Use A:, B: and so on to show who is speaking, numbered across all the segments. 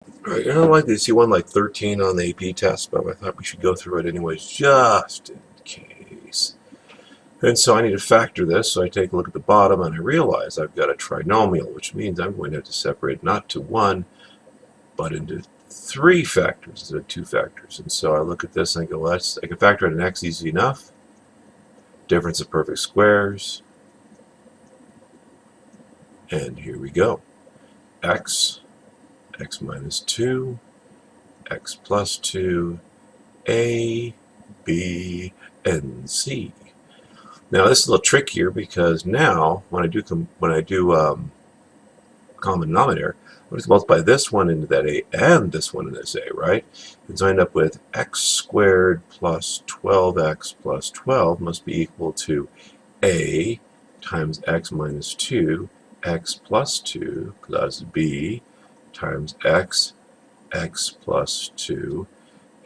A: Alright, you're not likely to see one like 13 on the AP test, but I thought we should go through it anyways, just in case. And so I need to factor this, so I take a look at the bottom and I realize I've got a trinomial, which means I'm going to have to separate not to one, but into three factors instead of two factors. And so I look at this and I go, well, I can factor in an x easy enough. Difference of perfect squares. And here we go. X minus 2, x plus 2, A, B, and C. Now this is a little trickier because now when I do common denominator, I'm going to multiply this one into that A and this one into this A, right? And so I end up with x squared plus 12x plus 12 must be equal to A times x minus 2, x plus 2 plus B times x plus 2,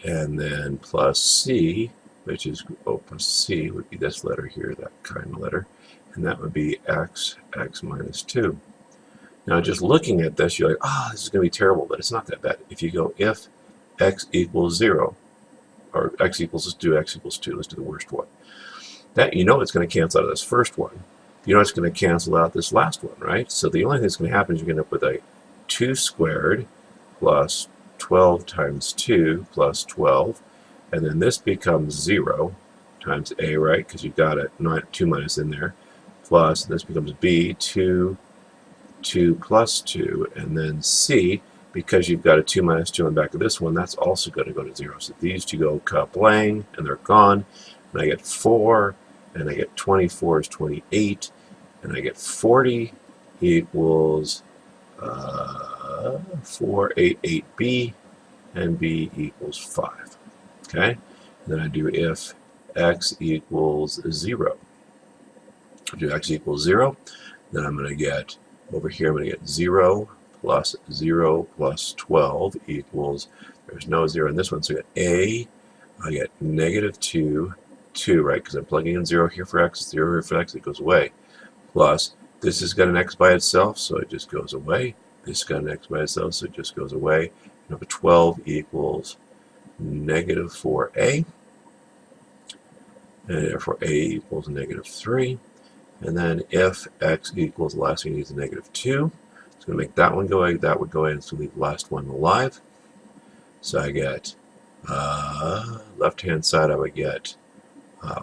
A: and then plus C, which is, plus C would be this letter here, that kind of letter, and that would be x minus 2. Now just looking at this, you're like, this is going to be terrible, but it's not that bad. If you go if x equals 0, or x equals, let's do x equals 2, let's do the worst one. That, you know it's going to cancel out of this first one. You know it's going to cancel out this last one, right? So the only thing that's going to happen is you're going to end up with a 2 squared plus 12 times 2 plus 12, and then this becomes 0 times A, right? Because you've got a 2 minus in there, plus this becomes B, 2 plus 2, and then C, because you've got a 2 minus 2 on the back of this one, that's also going to go to 0. So these two go ka-blang, and they're gone, and I get 4, and I get 24 is 28, and I get 40 equals 488b, and b equals 5. Okay? And then I do if x equals 0. I do x equals 0, then I'm going to get, over here I'm going to get 0 plus 12 equals, there's no 0 in this one, so I get A, I get negative 2, right, because I'm plugging in 0 here for x, 0 here for x, it goes away, plus this has got an x by itself, so it just goes away. This has got an x by itself, so it just goes away. Number 12 equals negative 4a, and therefore a equals negative 3. And then if x equals, the last thing is negative 2, it's going to make that one go away, that would go away, and it's going to leave the last one alive. So I get, left-hand side I would get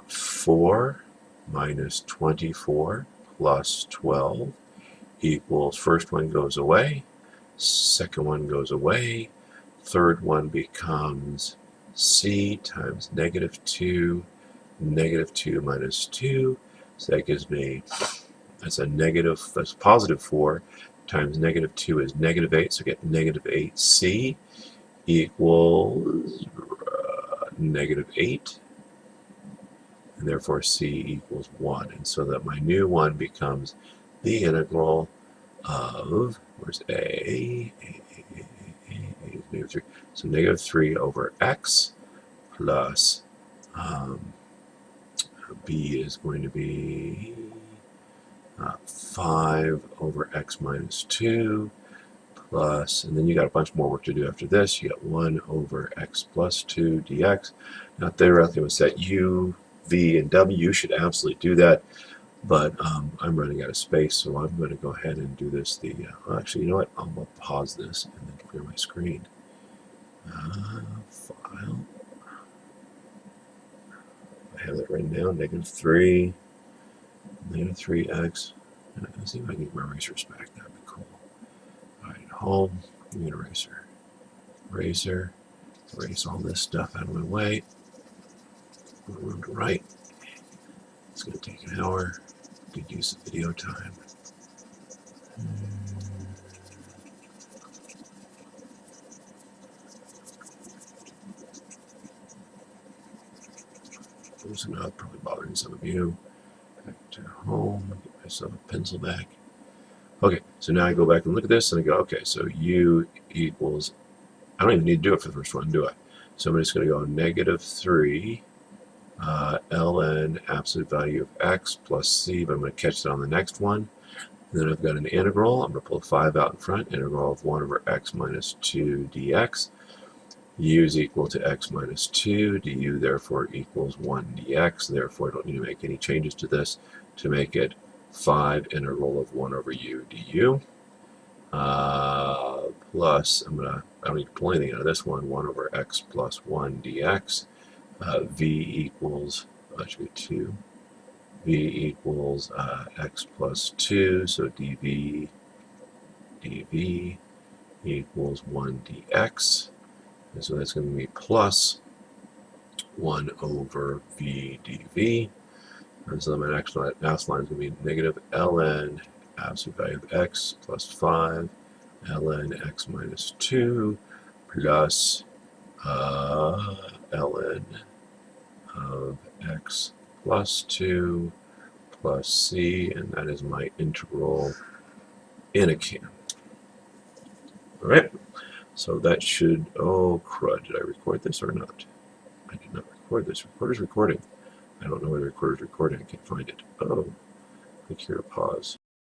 A: 4 minus 24 plus 12 equals, first one goes away, second one goes away, third one becomes C times negative 2 minus 2, so that gives me, that's positive 4 times negative 2 is negative 8, so I get negative 8C equals negative 8, and therefore C equals 1. And so that my new one becomes the integral of, where's A is negative 3. So negative 3 over x plus B is going to be 5 over x minus 2 plus, and then you got a bunch more work to do after this. You got 1 over x plus 2 dx. Now theoretically with set u, v, and w, you should absolutely do that, but I'm running out of space, so I'm going to go ahead and do this. Actually, you know what? I'm going to pause this and then clear my screen. File. I have that written down. Negative 3, negative 3x. Let's see if I can get my erasers back. That'd be cool. All right, home. Give me an eraser. Eraser. Erase all this stuff out of my way. Room to right. It's going to take an hour. Good use of video time. There's another probably bothering some of you. Back to home. Get myself a pencil back. Okay, so now I go back and look at this and I go, okay, so u equals, I don't even need to do it for the first one, do I? So I'm just going to go negative 3 ln absolute value of x plus c, but I'm going to catch that on the next one. And then I've got an integral. I'm going to pull 5 out in front. Integral of 1 over x minus 2 dx. U is equal to x minus 2. du therefore equals 1 dx. Therefore, I don't need to make any changes to this to make it 5 integral of 1 over u du. Plus, I don't need to pull anything out of this one. 1 over x plus 1 dx. V equals, that should be 2. V equals x plus 2, so dv equals 1 dx. And so that's going to be plus 1 over v dv. And so my next line is going to be negative ln absolute value of x plus 5 ln x minus 2 plus ln of x plus 2 plus c, and that is my integral in a can. Alright, so that should, oh crud, did I record this or not? I did not record this. Recorder's recording. I don't know where the recorder's recording. I can't find it. Oh, click here to pause.